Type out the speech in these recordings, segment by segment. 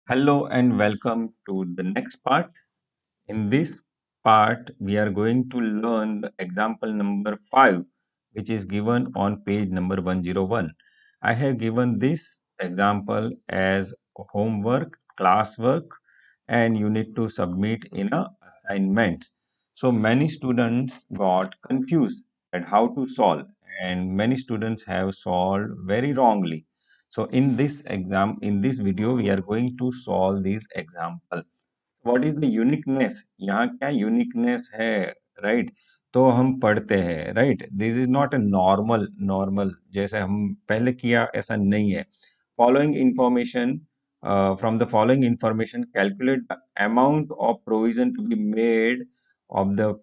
Hello and welcome to the next part. In this part, we are going to learn the example number 5, which is given on page number 101. I have given this example as homework, classwork, and you need to submit in a assignment. So many students got confused at how to solve, and many students have solved very wrongly. So in this video, we are going to solve this example. What is the uniqueness, यहाँ क्या uniqueness है, right? तो हम पढ़ते हैं, right? This is not a normal जैसे हम पहले किया, ऐसा नहीं है. Following information, from the following information calculate the amount of provision to be made of the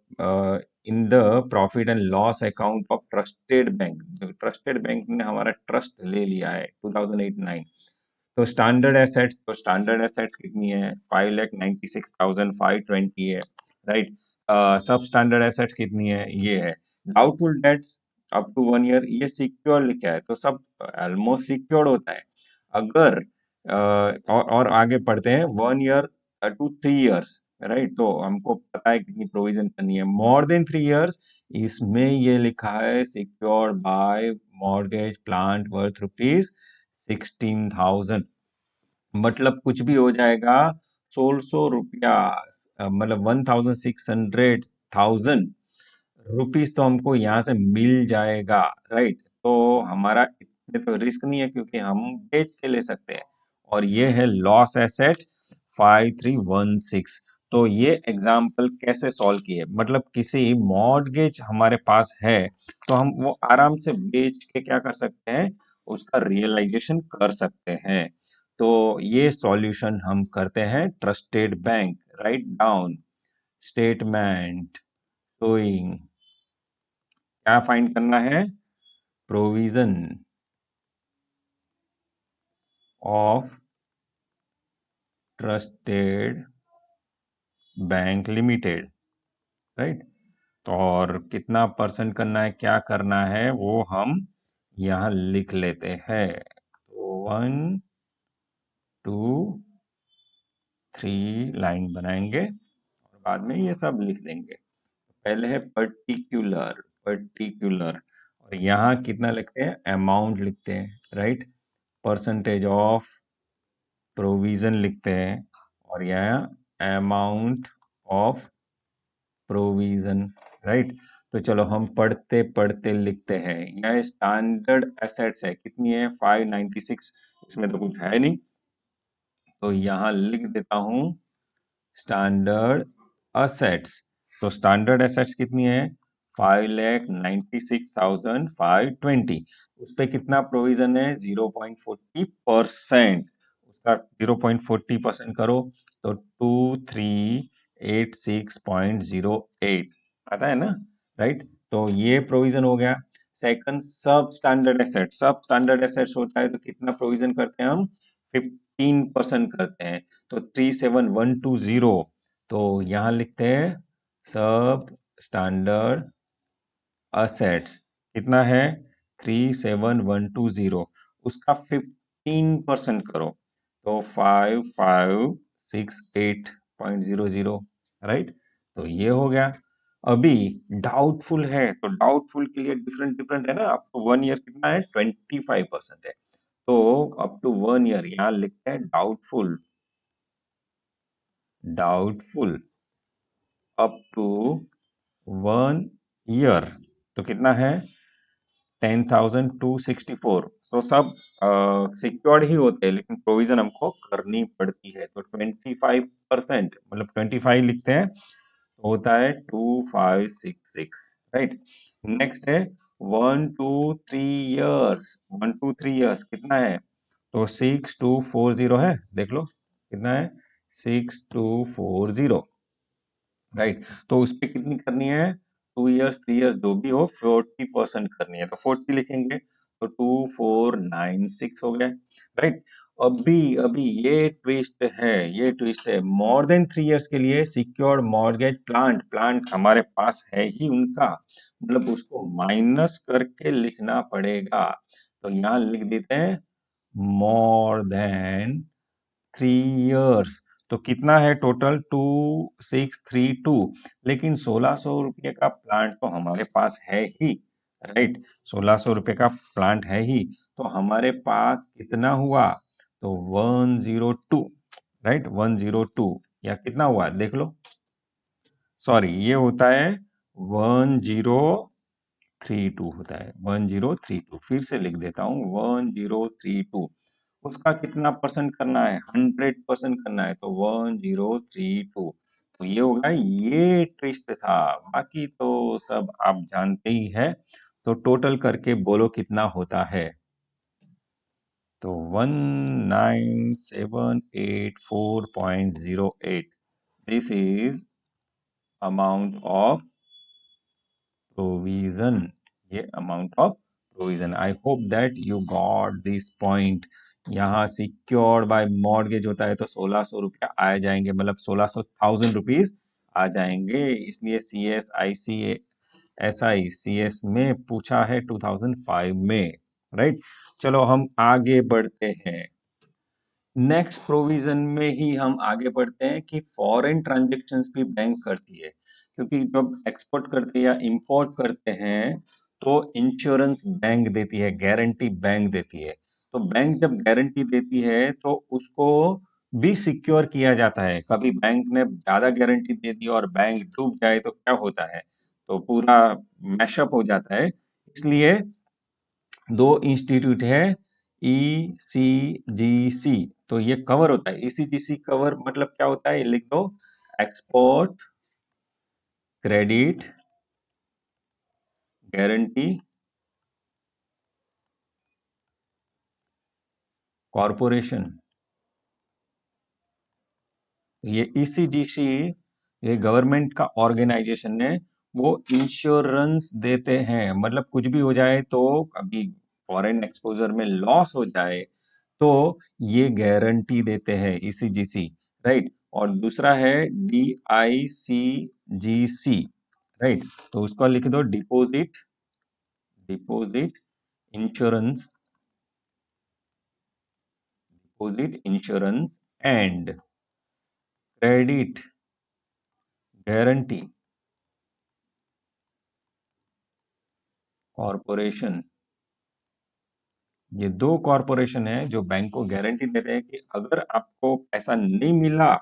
in the profit and loss account of trusted bank. Trusted bank ने हमारा trust ले लिया है 2008-9. तो स्टैंडर्ड एसेट्स कितनी है? 5,96,520 है, राइट? सब स्टैंडर्ड एसेट्स कितनी है? ये है. Doubtful debts up to 1 year, ये सिक्योर लिखा है, तो सब ऑलमोस्ट सिक्योर्ड होता है. अगर और आगे पढ़ते हैं 1 ईयर टू 3 ईयर्स, राइट? तो हमको पता है कितनी प्रोविजन करनी है. मोर देन 3 ईयर्स, इसमें ये लिखा है secured by mortgage plant worth ₹16,000. मतलब कुछ भी हो जाएगा. 1600 रुपया, मतलब 1,600,000 रुपीज तो हमको यहाँ से मिल जाएगा, राइट? तो हमारा इतने तो रिस्क नहीं है, क्योंकि हम बेच के ले सकते हैं. और ये है लॉस एसेट 5316. तो ये एग्जाम्पल कैसे सॉल्व किए, मतलब किसी मॉर्गेज हमारे पास है, तो हम वो आराम से बेच के क्या कर सकते हैं, उसका रियलाइजेशन कर सकते हैं. तो ये सॉल्यूशन हम करते हैं. Trusted bank, write down. Statement showing, क्या फाइंड करना है? Provision of trusted bank limited, right? और कितना परसेंट करना है, क्या करना है, वो हम यहाँ लिख लेते हैं. तो 1, 2, 3 लाइन बनाएंगे और बाद में ये सब लिख देंगे. पहले है पर्टिकुलर, और यहाँ कितना लिखते हैं? अमाउंट लिखते हैं, राइट? परसेंटेज ऑफ प्रोविजन लिखते हैं, और यहाँ अमाउंट ऑफ प्रोविजन, राइट? तो चलो हम पढ़ते पढ़ते लिखते हैं. यह स्टैंडर्ड एसेट्स है, कितनी है? 596. इसमें तो कुछ है नहीं, तो यहाँ लिख देता हूँ स्टैंडर्ड असेट्स. तो स्टैंडर्ड एसेट्स कितनी है? 5,96,520. उस पे कितना प्रोविजन है? 0.40%. उसका 0.40% करो तो 2386.08 आता है ना, राइट? तो ये प्रोविजन हो गया. सेकंड, सब स्टैंडर्ड एसेट्स होता है, तो कितना प्रोविजन करते हैं हम? 15% करते हैं. तो 37120. तो यहाँ लिखते हैं सब स्टैंडर्ड असेट्स कितना है? 37120. उसका 15% करो तो 5568.00, राइट? तो ये हो गया. अभी डाउटफुल है, तो डाउटफुल के लिए डिफरेंट डिफरेंट है ना. अप टू 1 ईयर कितना है? 25% है. तो अप टू 1 ईयर यहाँ लिखते हैं डाउटफुल अप टू 1 ईयर. तो कितना है? 10,264. तो सब सिक्योर्ड ही होते हैं, लेकिन प्रोविजन हमको करनी पड़ती है. तो 25%, मतलब 25 लिखते हैं, तो होता है 2566, राइट? नेक्स्ट है 1 2 3 ईयर्स. 1 2 3 ईयर्स कितना है? तो 6240 है, देख लो कितना है? 6240, राइट? तो उस पे कितनी करनी है? 2 ईयर्स 3 ईयर्स जो भी हो, 40% करनी है, तो 40 लिखेंगे, तो 2496 हो गया, राइट? अभी अभी ये ट्विस्ट है. मोर देन 3 ईयर्स के लिए सिक्योर्ड मॉर्गेज प्लांट हमारे पास है ही उनका, मतलब उसको माइनस करके लिखना पड़ेगा. तो यहाँ लिख देते हैं मोर देन 3 years। तो कितना है टोटल? 2632। लेकिन 1600 रुपये का प्लांट तो हमारे पास है ही, राइट? 1600 रुपये का प्लांट है ही, तो हमारे पास कितना हुआ? तो 102, राइट? 102 या कितना हुआ देख लो। सॉरी, ये होता है 1032 होता है, 1032। फिर से लिख देता हूँ 1032। उसका कितना परसेंट करना है? 100% करना है, तो 1032। तो ये होगा, ये ट्विस्ट था। बाकी तो सब आप जानते ही है। तो टोटल करके बोलो कितना होता है? तो 19784.08। This is amount of provision. ये amount of provision. I hope that you got this point. यहाँ सिक्योर्ड बाय मॉर्गेज होता है तो 1600 रुपया आ जाएंगे, मतलब 1600,000 रुपीज आ जाएंगे। इसलिए SI CS में पूछा है 2005 में, राइट? चलो हम आगे बढ़ते हैं। नेक्स्ट प्रोविजन में ही हम आगे बढ़ते हैं कि फॉरेन ट्रांजैक्शंस भी बैंक करती है, क्योंकि जब एक्सपोर्ट करते हैं या इंपोर्ट करते हैं तो इंश्योरेंस बैंक देती है, गारंटी बैंक देती है। तो बैंक जब गारंटी देती है तो उसको भी सिक्योर किया जाता है। कभी बैंक ने ज्यादा गारंटी दे दी और बैंक डूब जाए तो क्या होता है? तो पूरा मैशअप हो जाता है। इसलिए दो इंस्टीट्यूट है, ECGC, तो ये कवर होता है। ECGC कवर मतलब क्या होता है? लिख दो, एक्सपोर्ट क्रेडिट गारंटी कॉरपोरेशन। ये ECGC, ये गवर्नमेंट का ऑर्गेनाइजेशन है। वो इंश्योरेंस देते हैं, मतलब कुछ भी हो जाए तो, कभी फॉरेन एक्सपोजर में लॉस हो जाए तो ये गारंटी देते हैं ECGC, राइट? और दूसरा है DICGC, राइट? तो उसको लिख दो, deposit deposit insurance, deposit insurance and credit guarantee corporation. ये दो कॉरपोरेशन है जो बैंक को गारंटी देते हैं कि अगर आपको पैसा नहीं मिला,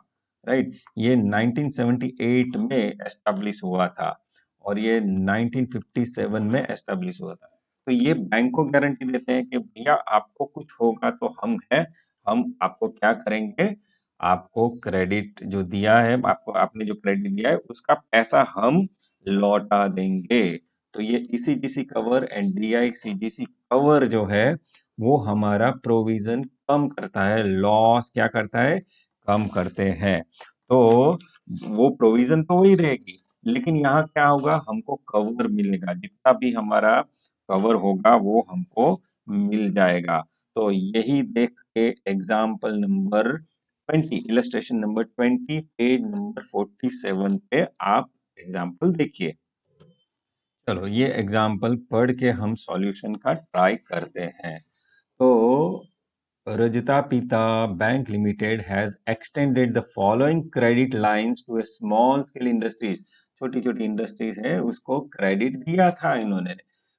राइट? ये 1978 में एस्टेब्लिश हुआ था और ये 1957 में एस्टेब्लिश हुआ था। तो ये बैंक को गारंटी देते हैं कि भैया आपको कुछ होगा तो हम हैं, हम आपको क्या करेंगे? आपको क्रेडिट जो दिया है, आपको आपने जो क्रेडिट दिया है उसका पैसा हम लौटा देंगे। तो ये ECGC cover and DICGC cover जो है वो हमारा प्रोविजन कम करता है, लॉस क्या करता है? कम करते हैं। तो वो प्रोविजन तो वही रहेगी, लेकिन यहाँ क्या होगा? हमको कवर मिलेगा, जितना भी हमारा कवर होगा वो हमको मिल जाएगा। तो यही देख के example number 20, illustration number 20, page number 47 पे आप एग्जाम्पल देखिए। चलो ये एग्जाम्पल पढ़ के हम सॉल्यूशन का ट्राई करते हैं। तो Rajata Pita Bank Limited has extended the following credit lines to a small scale industries। छोटी छोटी इंडस्ट्रीज है उसको क्रेडिट दिया था इन्होंने,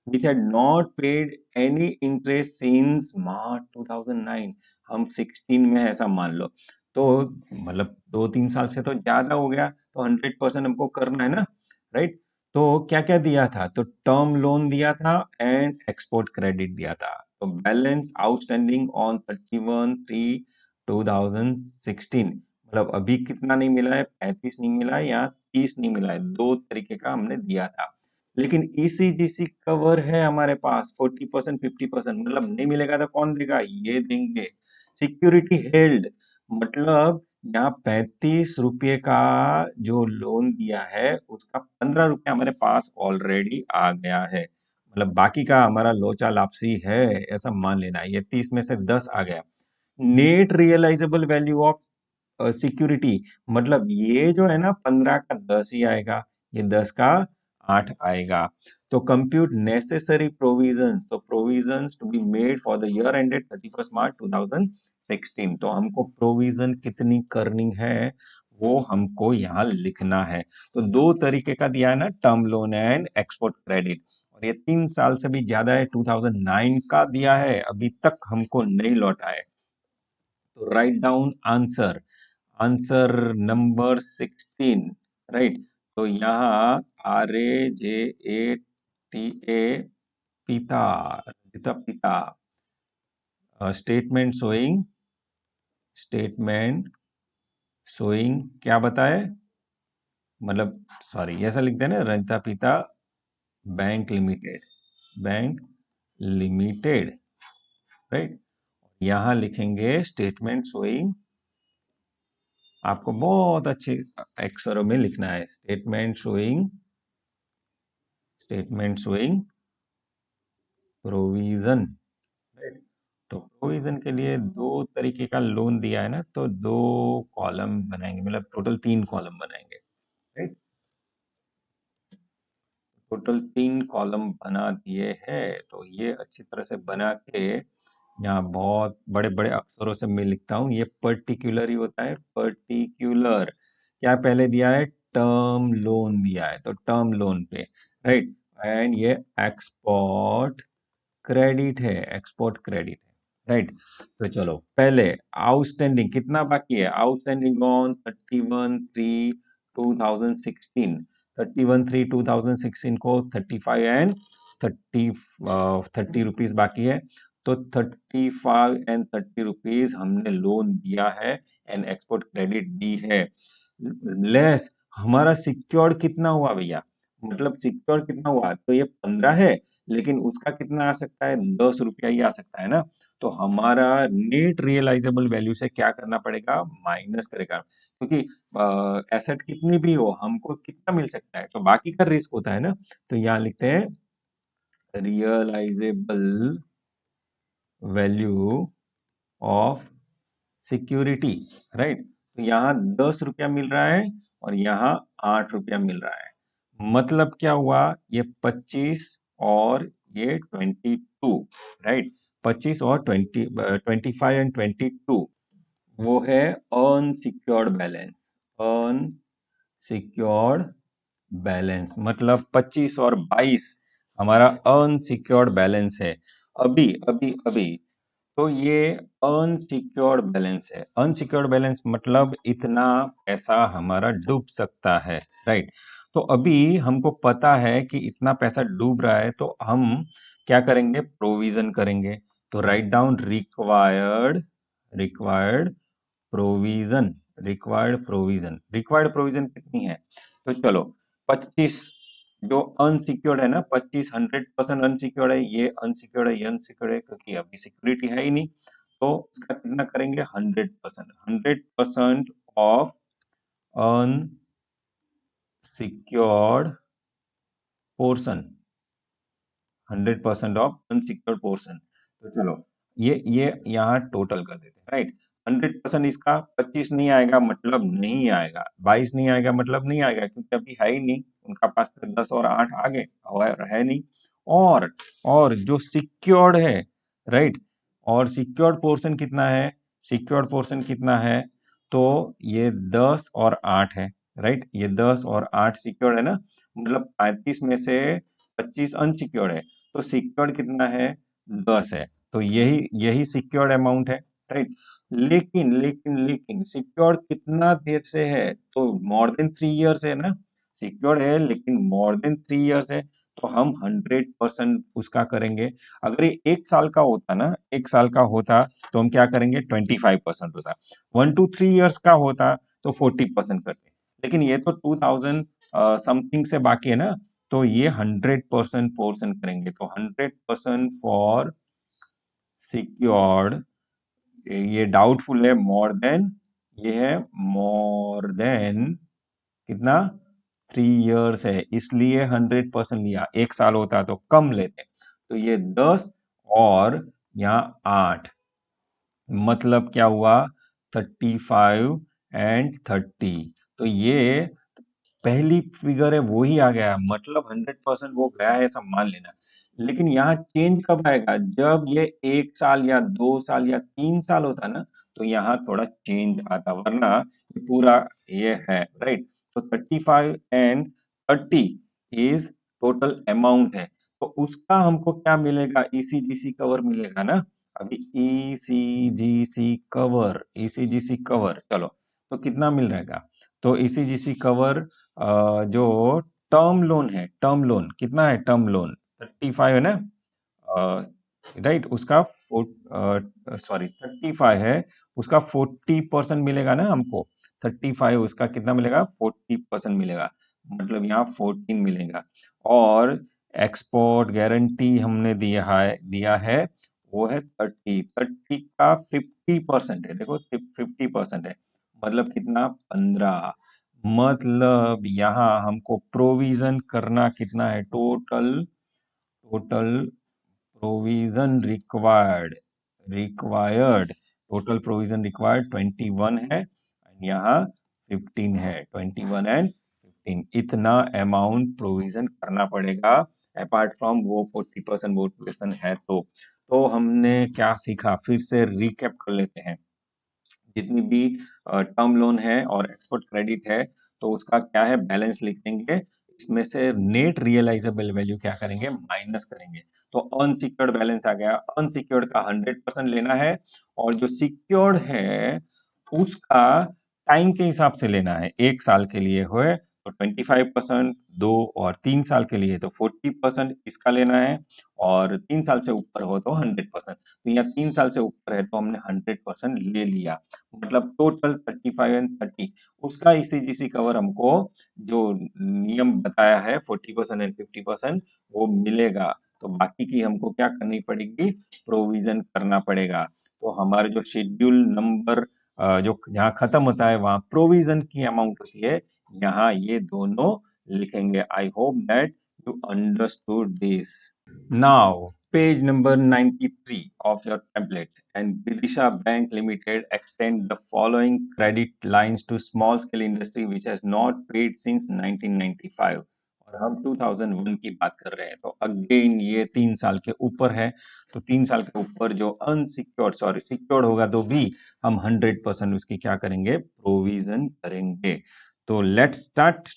which had not paid any interest since March 2009। हम 16 में है, ऐसा मान लो। तो मतलब 2-3 साल से तो ज्यादा हो गया, तो 100% हमको करना है ना, राइट? तो क्या क्या दिया था? तो टर्म लोन दिया था एंड एक्सपोर्ट क्रेडिट दिया था। तो बैलेंस आउटस्टैंडिंग ऑन 31/3/2016, मतलब अभी कितना नहीं मिला है? 35 नहीं मिला है या 30 नहीं मिला है, दो तरीके का हमने दिया था। लेकिन ECGC कवर है हमारे पास 40%, 50%, मतलब नहीं मिलेगा तो कौन देगा? ये देंगे। सिक्योरिटी हेल्ड, मतलब यहाँ 35 रुपये का जो लोन दिया है उसका 15 रुपया हमारे पास ऑलरेडी आ गया है, मतलब बाकी का हमारा लोचा लापसी है, ऐसा मान लेना। ये 30 में से 10 आ गया। Net realisable value of security, मतलब ये जो है ना 15 का 10 ही आएगा, ये 10 का 8 आएगा। तो कंप्यूट नेसेसरी प्रोविजंस, तो provisions to be made for the year ended 31 March 2016। तो हमको प्रोविजन कितनी करनी है वो हमको यहाँ लिखना है। तो दो तरीके का दिया है ना, term loan and export credit, और ये 3 साल से भी ज्यादा है, 2009 का दिया है, अभी तक हमको नहीं लौटा है। तो write down answer, answer number 16, right. तो यहाँ RAJATA पिता, रंजिता पिता, स्टेटमेंट शोइंग, स्टेटमेंट शोइंग क्या बताए, मतलब सॉरी ऐसा लिखते हैं ना, रंजिता पिता bank limited, bank limited, right. यहाँ लिखेंगे स्टेटमेंट शोइंग, आपको बहुत अच्छे अक्षरों में लिखना है, statement showing, statement showing provision, right. तो प्रोविजन के लिए दो तरीके का लोन दिया है ना, तो दो कॉलम बनाएंगे, मतलब टोटल 3 कॉलम बनाएंगे, राइट। टोटल 3 कॉलम बना दिए हैं। तो ये अच्छी तरह से बना के यहाँ बहुत बड़े बड़े अक्षरों से मैं लिखता हूँ, ये पर्टिकुलर ही होता है, पर्टिकुलर। क्या पहले दिया है, टर्म लोन दिया है, तो टर्म लोन पे, राइट। एंड ये एक्सपोर्ट क्रेडिट है, एक्सपोर्ट क्रेडिट है, राइट। तो चलो पहले आउटस्टैंडिंग कितना बाकी है, आउटस्टैंडिंग ऑन 31/3/2016, 31/3/2016 को 35 एंड 30 रुपीज बाकी है। तो 35 एंड 30 रुपीज हमने लोन दिया है एंड एक्सपोर्ट क्रेडिट दी है। लेस हमारा सिक्योर्ड कितना हुआ भैया, मतलब सिक्योर्ड कितना हुआ, तो ये 15 है, लेकिन उसका कितना आ सकता है, 10 रुपया ही आ सकता है ना। तो हमारा नेट रियलाइजेबल वैल्यू से क्या करना पड़ेगा, माइनस करेगा, क्योंकि एसेट कितनी भी हो हमको कितना मिल सकता है, तो बाकी का रिस्क होता है ना। तो यहाँ लिखते हैं realisable value of security, right. तो यहाँ 10 रुपया मिल रहा है और यहाँ 8 रुपया मिल रहा है, मतलब क्या हुआ, ये 25 और ये 22, राइट। 25 और 25 एंड 22 वो है अनसिक्योर्ड बैलेंस, अनसिक्योर्ड बैलेंस, मतलब 25 और 22 हमारा अनसिक्योर्ड बैलेंस है अभी अभी अभी। तो ये अनसिक्योर्ड बैलेंस है, अनसिक्योर्ड बैलेंस मतलब इतना पैसा हमारा डूब सकता है, राइट। तो अभी हमको पता है कि इतना पैसा डूब रहा है, तो हम क्या करेंगे, प्रोविजन करेंगे। तो write down required, required provision, required provision, required provision कितनी है, तो चलो 25, जो अनसिक्योर्ड है ना, 25 100% अनसिक्योर्ड है, ये अनसिक्योर्ड है, ये अनसिक्योर्ड है, क्योंकि अभी सिक्योरिटी है ही नहीं। तो उसका कितना करेंगे, 100%, 100% of unsecured portion, 100% of unsecured portion. तो चलो ये यहाँ टोटल कर देते हैं, राइट। 100% इसका 25 नहीं आएगा मतलब नहीं आएगा, 22 नहीं आएगा मतलब नहीं आएगा, क्योंकि अभी है ही नहीं, उनका पास तो 10 और 8 आगे और है नहीं। और जो सिक्योर्ड है, राइट, और सिक्योर्ड पोर्शन कितना है, सिक्योर्ड पोर्शन कितना है, तो ये 10 और 8 है, राइट। ये 10 और 8 सिक्योर्ड है ना, मतलब 35 में से 25 अनसिक्योर्ड है, तो सिक्योर्ड कितना है, 10 है। तो यही यही सिक्योर्ड अमाउंट है, राइट। लेकिन लेकिन लेकिन सिक्योर्ड कितना देर से है, तो मोर देन 3 इयर्स है ना, सिक्योर्ड है लेकिन मोर देन 3 इयर्स है, तो हम 100% उसका करेंगे। अगर ये 1 साल का होता ना, 1 साल का होता तो हम क्या करेंगे, 25% होता। 1 to 3 इयर्स का होता तो 40% करते। लेकिन ये तो 2000 समथिंग से बाकी है ना, तो ये 100% पोर्शन करेंगे। तो 100% फॉर सिक्योर्ड, ये डाउटफुल है, मोर देन, ये है मोर देन कितना, 3 इयर्स है, इसलिए 100% लिया। 1 साल होता तो कम लेते, तो ये 10 और यहाँ 8, मतलब क्या हुआ, 35 एंड 30। तो ये पहली फिगर है वो ही आ गया, मतलब 100% वो गया है ऐसा मान लेना। लेकिन यहाँ चेंज कब आएगा, जब ये 1 साल या 2 साल या 3 साल होता ना, तो यहाँ थोड़ा चेंज आता, वरना ये पूरा ये है, राइट। तो 35 एंड 30 इज टोटल अमाउंट है, तो उसका हमको क्या मिलेगा, ईसीजीसी कवर मिलेगा ना। अभी ईसीजीसी कवर चलो, तो कितना मिल रहेगा, तो ईसीजीसी कवर जो टर्म लोन है, टर्म लोन कितना है, टर्म लोन 35 है ना, राइट, उसका 35 है, उसका 40% मिलेगा ना हमको। 35 उसका कितना मिलेगा, 40% मिलेगा, मतलब यहाँ 14 मिलेगा। और एक्सपोर्ट गारंटी हमने दिया है वो है 30 का 50% है, देखो 50% है, मतलब कितना, 15। मतलब यहाँ हमको प्रोविजन करना कितना है, total provision required total provision required 21 है, यहाँ 15 है, 21 एंड 15 इतना अमाउंट प्रोविजन करना पड़ेगा, अपार्ट फ्रॉम वो 40% वोटिएशन है। तो हमने क्या सीखा, फिर से रिकैप कर लेते हैं। जितनी भी टर्म लोन है और एक्सपोर्ट क्रेडिट है, तो उसका क्या है, बैलेंस लिखेंगे, इसमें से नेट रियलाइजेबल वैल्यू क्या करेंगे, माइनस करेंगे। तो अनसिक्योर्ड बैलेंस आ गया, अनसिक्योर्ड का 100% लेना है, और जो सिक्योर्ड है उसका टाइम के हिसाब से लेना है, 1 साल के लिए हो तो 25%, 2 और 3 साल के लिए तो 40% इसका लेना है, और 3 साल से ऊपर हो तो 100%। तो यहाँ 3 साल से ऊपर है तो हमने 100% ले लिया, मतलब टोटल 35 एंड 30 उसका ईसीजीसी कवर हमको जो नियम बताया है 40% एंड 50% वो मिलेगा। तो बाकी की हमको क्या करनी पड़ेगी, प्रोविजन करना पड़ेगा। तो हमारे जो शेड्यूल नंबर जो जहाँ खत्म होता है वहां प्रोविजन की अमाउंट होती है, यहाँ ये दोनों लिखेंगे। आई hope that you understood this. Now, page number 93 of your template, and Vidisha Bank Limited extend the following credit lines to small scale industry which has not paid since 1995। और हम 2001 की बात कर रहे हैं, तो अगेन ये 3 साल के ऊपर है, तो 3 साल के ऊपर जो अनसिक्योर्ड, सॉरी सिक्योर्ड होगा तो भी हम 100% उसकी क्या करेंगे, प्रोविजन करेंगे। तो लेट्स स्टार्ट।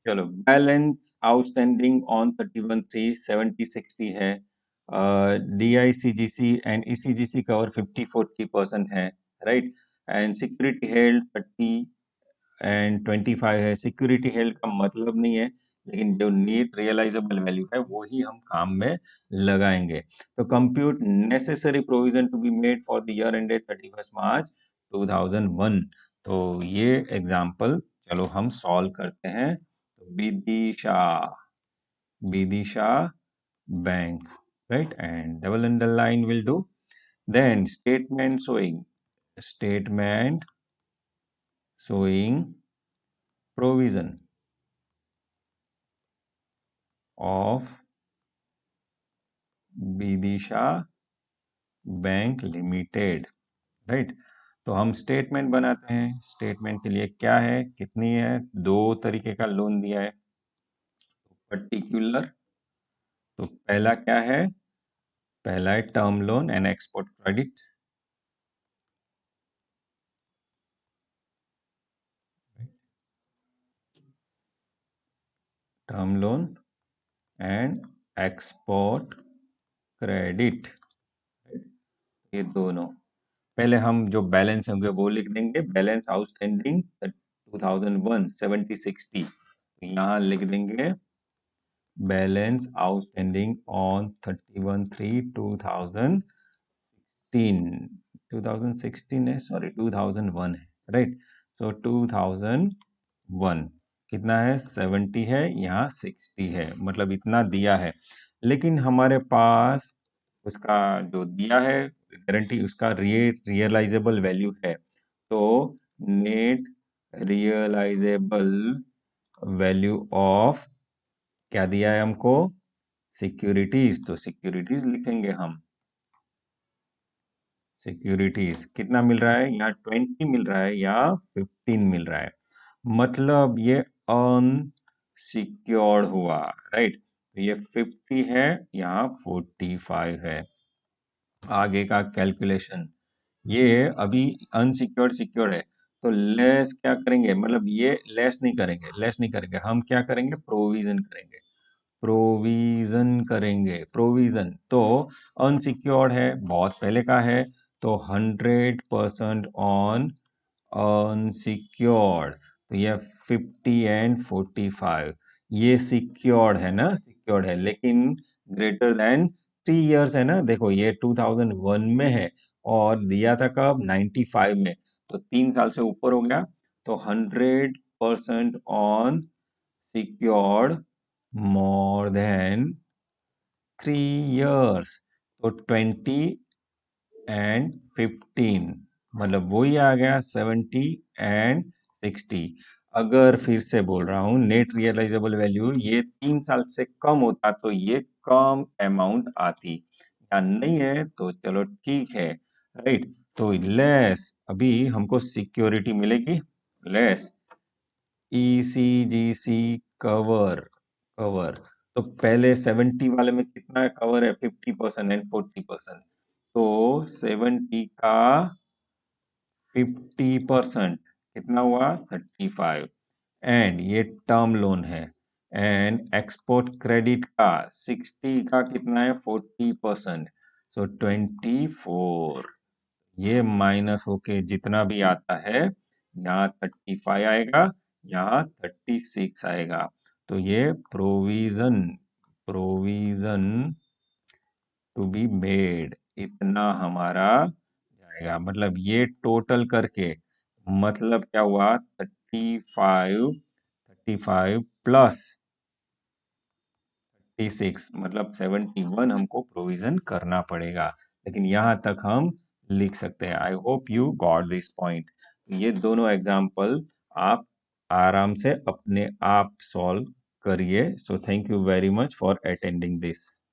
चलो, बैलेंस आउटस्टैंडिंग ऑन 31/3/70/60 है, डीआईसीजीसी एंड ईसीजीसी कवर 50-40% है, right. And security held 30 and 25 है। सिक्योरिटी हेल्ड का मतलब नहीं है, लेकिन जो नेट रियलाइजेबल वैल्यू है वो ही हम काम में लगाएंगे। तो compute necessary provision to be made for the year ended 31 March 2001। तो ये एग्जांपल चलो हम सॉल्व करते हैं। Vidisha Vidisha bank, right, and double underline will do. Then statement showing provision of Vidisha bank limited, right. तो हम स्टेटमेंट बनाते हैं। स्टेटमेंट के लिए क्या है, कितनी है, 2 तरीके का लोन दिया है, पर्टिकुलर। तो पहला क्या है, पहला है term loan and export credit, term loan and export credit, ये दोनों। पहले हम जो बैलेंस होंगे वो लिख देंगे, बैलेंस आउटस्टैंडिंग 2001 70/60, यहाँ लिख देंगे बैलेंस आउटस्टैंडिंग ऑन 31/3/2016 है, सॉरी 2001 है, राइट। सो 2001 कितना है, 70 है, यहाँ 60 है, मतलब इतना दिया है। लेकिन हमारे पास उसका जो दिया है गारंटी, उसका रियलाइजेबल वैल्यू है, तो नेट रियलाइजेबल वैल्यू ऑफ क्या दिया है हमको, सिक्योरिटीज। तो सिक्योरिटीज लिखेंगे हम। सिक्योरिटीज कितना मिल रहा है, यहाँ 20 मिल रहा है या 15 मिल रहा है, मतलब ये अनसिक्योर्ड हुआ, राइट। तो ये 50 है, यहाँ 45 है। आगे का कैलकुलेशन, ये अभी अनसिक्योर्ड सिक्योर्ड है, तो लेस क्या करेंगे, मतलब ये लेस नहीं करेंगे, लेस नहीं करेंगे, हम क्या करेंगे, प्रोविजन करेंगे, प्रोविजन करेंगे, प्रोविजन। तो अनसिक्योर्ड है, बहुत पहले का है, तो 100% ऑन अनसिक्योर्ड, तो ये 50 एंड 45, ये सिक्योर्ड है ना, सिक्योर्ड है, लेकिन ग्रेटर देन 3 इयर्स है ना। देखो ये 2001 में है और दिया था कब, 95 में, तो 3 साल से ऊपर हो गया, तो 100% on secured more than 3 years, तो 20 एंड 15, मतलब वही आ गया 70 एंड 60। अगर फिर से बोल रहा हूँ, नेट रियलाइजेबल वैल्यू ये 3 साल से कम होता तो ये कम अमाउंट आती, या नहीं है तो चलो ठीक है, राइट। तो लेस, अभी हमको सिक्योरिटी मिलेगी लेस ईसीजीसी कवर, कवर, तो पहले 70 वाले में कितना कवर है, 50% एंड 40%, तो 70 का 50% कितना हुआ, 35, एंड ये टर्म लोन है, एंड एक्सपोर्ट क्रेडिट का 60 का कितना है, 40%, सो 24, ये माइनस होके जितना भी आता है, यहाँ 35 आएगा, यहाँ 36 आएगा, तो ये provision, provision to be made, इतना हमारा जाएगा। मतलब ये टोटल करके मतलब क्या हुआ, 35 प्लस 36, मतलब 71 हमको प्रोविजन करना पड़ेगा, लेकिन यहाँ तक हम लिख सकते हैं। I hope you got this point. ये दोनों एग्जाम्पल आप आराम से अपने आप सॉल्व करिए। So thank you very much for attending this.